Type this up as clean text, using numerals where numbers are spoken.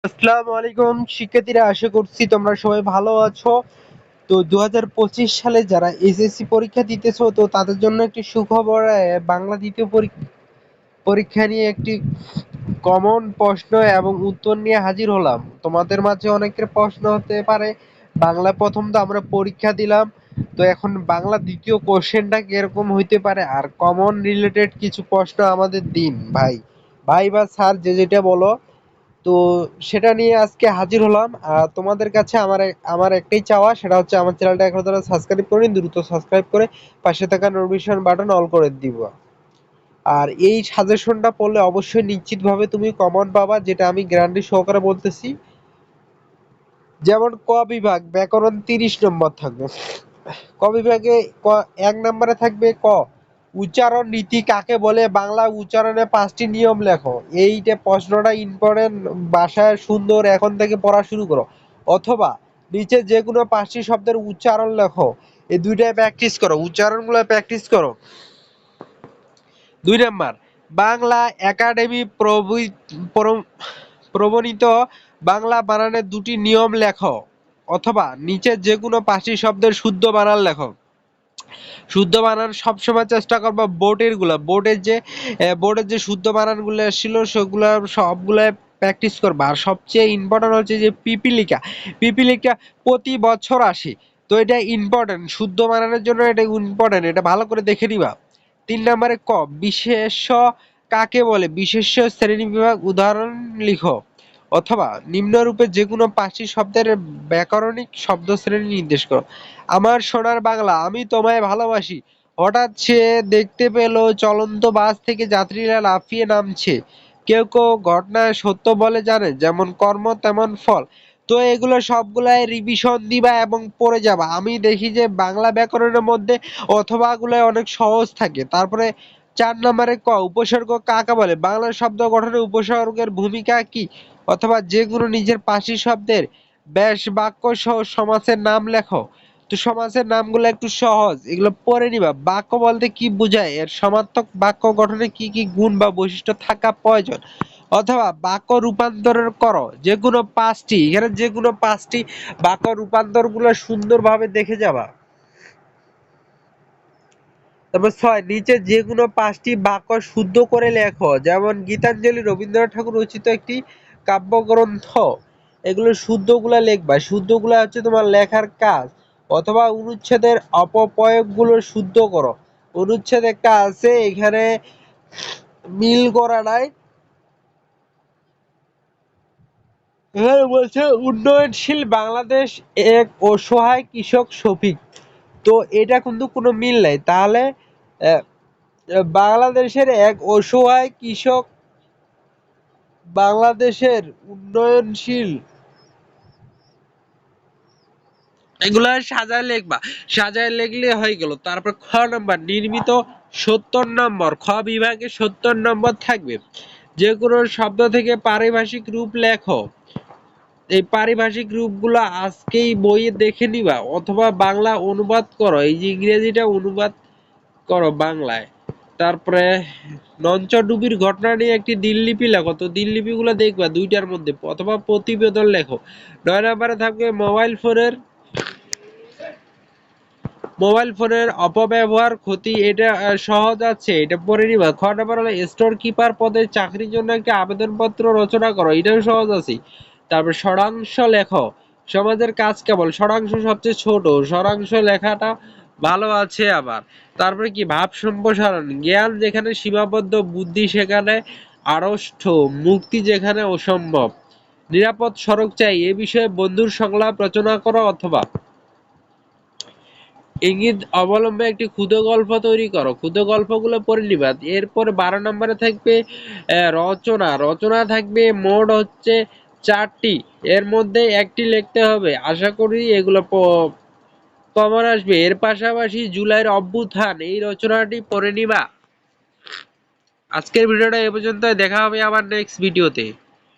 আসসালামু আলাইকুম শিক্ষার্থীরা, আশা করছি তোমরা সবাই ভালো আছো। তো 2025 সালে যারা এসএসসি পরীক্ষা দিতেছো, তো তাদের জন্য একটি সুখবর। বাংলা দ্বিতীয় পরীক্ষা নিয়ে একটি কমন প্রশ্ন এবং উত্তর নিয়ে হাজির হলাম। তোমাদের মাঝে অনেকের প্রশ্ন হতে পারে, বাংলা প্রথম তো আমরা পরীক্ষা দিলাম, তো এখন বাংলা দ্বিতীয় কোশ্চেনটা কিরকম হইতে পারে, আর কমন রিলেটেড কিছু প্রশ্ন আমাদের দিন ভাই। ভাই বা স্যার, যে যেটা বলো। তো সেটা নিয়ে আজকে হাজির হলাম। আর তোমাদের কাছে আমার একটাই চাওয়া, সেটা হচ্ছে আমার চ্যানেলটা এখনো যারা সাবস্ক্রাইব করেনি, দ্রুত সাবস্ক্রাইব করে পাশে থাকা নোটিফিকেশন বাটন অল করে দিব। আর এই সাজেশনটা পড়লে অবশ্যই নিশ্চিতভাবে তুমি কমন পাবা, যেটা আমি গ্যারান্টি সহকারে বলতেছি। যেমন ক বিভাগ ব্যাকরণ 30 নম্বর থাকবে। ক বিভাগে এক নম্বরে থাকবে ক, উচ্চারণ নীতি কাকে বলে, বাংলা উচ্চারণে 5টি নিয়ম লেখো। এইটা প্রশ্নটা ইম্পর্টেন্ট, ভাষায় সুন্দর, এখন থেকে পড়া শুরু করো। অথবা নিচে যে কোনো 5টি শব্দের উচ্চারণ লেখো। এই দুইটাই প্র্যাকটিস করো, উচ্চারণগুলো প্র্যাকটিস করো। 2 নম্বর, বাংলা একাডেমি প্রবণিত বাংলা বানানের 2টি নিয়ম লেখো। অথবা নিচে যে কোনো 5টি শব্দের শুদ্ধ বানান লেখো। শুদ্ধ বানান সবসময় চেষ্টা করবো বোর্ডের যে শুদ্ধ বানানগুলো ছিল সেগুলো সবগুলো প্র্যাকটিস করবা। আর সবচেয়ে ইম্পর্টেন্ট হচ্ছে যে পিপিলিকা প্রতি বছর আসে। তো এটা ইম্পর্টেন্ট, শুদ্ধ বানানের জন্য এটা ইম্পর্টেন্ট, এটা ভালো করে দেখে নিবা। 3 নম্বরে ক, বিশেষ্য কাকে বলে, বিশেষ্য শ্রেণীবিভাগ উদাহরণ লিখো। অথবা নিম্নরূপে যে কোনো 5টি শব্দের ব্যাকরণিক শব্দ শ্রেণী নির্দেশ করো। আমার সোনার বাংলা, আমি তোমায় ভালোবাসি। হঠাৎ সে দেখতে পেল চলন্ত বাস থেকে যাত্রীরা লাফিয়ে নামছে। কেউ কেউ ঘটনা সত্য বলে জানে, যেমন কর্ম তেমন ফল। তো এগুলো সবগুলাই রিভিশন দিবা এবং পড়ে যাবা। আমি দেখি যে বাংলা ব্যাকরণের মধ্যে অথবা গুলো অনেক সহজ থাকে। তারপরে 4 নম্বরে ক, উপসর্গ কাকে বলে, বাংলা শব্দ গঠনে উপসর্গের ভূমিকা কি। অথবা যে কোনো নিজের 5টি শব্দের ব্যাস বাক্য সহ সমাসের নাম লেখো। তো সমাসের নামগুলো একটু সহজ, এগুলো পড়ে নিবা। বাক্য বলতে কি বোঝায়, এর সমার্থক বাক্য গঠনে কি কি গুণ বা বৈশিষ্ট্য থাকা প্রয়োজন। অথবা বাক্য রূপান্তর করো যে কোনো 5টি, এখানে যে কোনো 5টি বাক্য রূপান্তর গুলো সুন্দরভাবে দেখে যাবা। তারপর 6, নিচে যে কোনো 5টি বাক্য শুদ্ধ করে লেখো। যেমন গীতাঞ্জলি রবীন্দ্রনাথ ঠাকুর রচিত একটি কাব্যগ্রন্থ। এগুলো শুদ্ধগুলা লিখবা, শুদ্ধগুলা হচ্ছে তোমার লেখার কাজ। অথবা অনুচ্ছেদের অপপ্রয়োগগুলো শুদ্ধ করো। অনুচ্ছেদ একটা আছে, এখানে মিল করা নাই। এখানে বলছে উন্নয়নশীল বাংলাদেশ এক অসহায় কৃষক শফিক। তো এটা কিন্তু কোনো মিল নাই। তাহলে আহ, বাংলাদেশের এক অসহায় কৃষক, বাংলাদেশের উন্নয়নশীল, এগুলা সাজায় লিখবা। সাজায় লিখলে হয়ে গেল। তারপর খ নম্বর, নির্মিত 70 নম্বর, খ বিভাগে 70 নম্বর থাকবে। যে কোনো শব্দ থেকে পারিভাষিক রূপ লেখো। এই পারিভাষিক রূপগুলো আজকেই বইয়ে দেখে নিবা, অথবা বাংলা অনুবাদ করো। এই যে ইংরেজিটা অনুবাদ করো বাংলায়। তারপরে নঞ্চডুবির ঘটনা নিয়ে একটি দিনলিপি লেখো। তো দিনলিপি গুলো দেখবা 2টার মধ্যে, অথবা প্রতিবেদন লেখো। 9 নম্বরে থাকবে মোবাইল ফোনের অপব্যবহার ক্ষতি, এটা সহজ আছে, এটা পড়ে নিবা। 9 নম্বর হলো স্টোর কিপার পদে চাকরির জন্য একটি আবেদনপত্র রচনা করো, এটাও সহজ আছে। তারপর ষড়াংশ লেখো। সমাজের কাজ কেবল, ষড়াংশ সবচেয়ে ছোট, ষড়াংশ লেখাটা ভালো আছে আবার। তারপরে কি, ভাব সম্প্রসারণ, জ্ঞান যেখানে সীমাবদ্ধ, বুদ্ধি সেখানে আড়ষ্ট, মুক্তি যেখানে অসম্ভব। নিরাপদ সড়ক চাই, এ বিষয়ে বন্ধুর সংলাপ রচনা করো। অথবা ইঙ্গিত অবলম্বে একটি ক্ষুদ্র গল্প তৈরি করো। ক্ষুদ্র গল্পগুলো পড়ে নিবা। এরপর 12 নম্বরে থাকবে রচনা। রচনা থাকবে মোট হচ্ছে 4টি, এর মধ্যে একটি লিখতে হবে। আশা করি এগুলো কমন আসবে। এর পাশাপাশি জুলাইয়ের অভ্যুত্থান, এই রচনাটি পড়ে নিবা। আজকের ভিডিওটা এ পর্যন্ত, দেখা হবে আবার নেক্সট ভিডিওতে।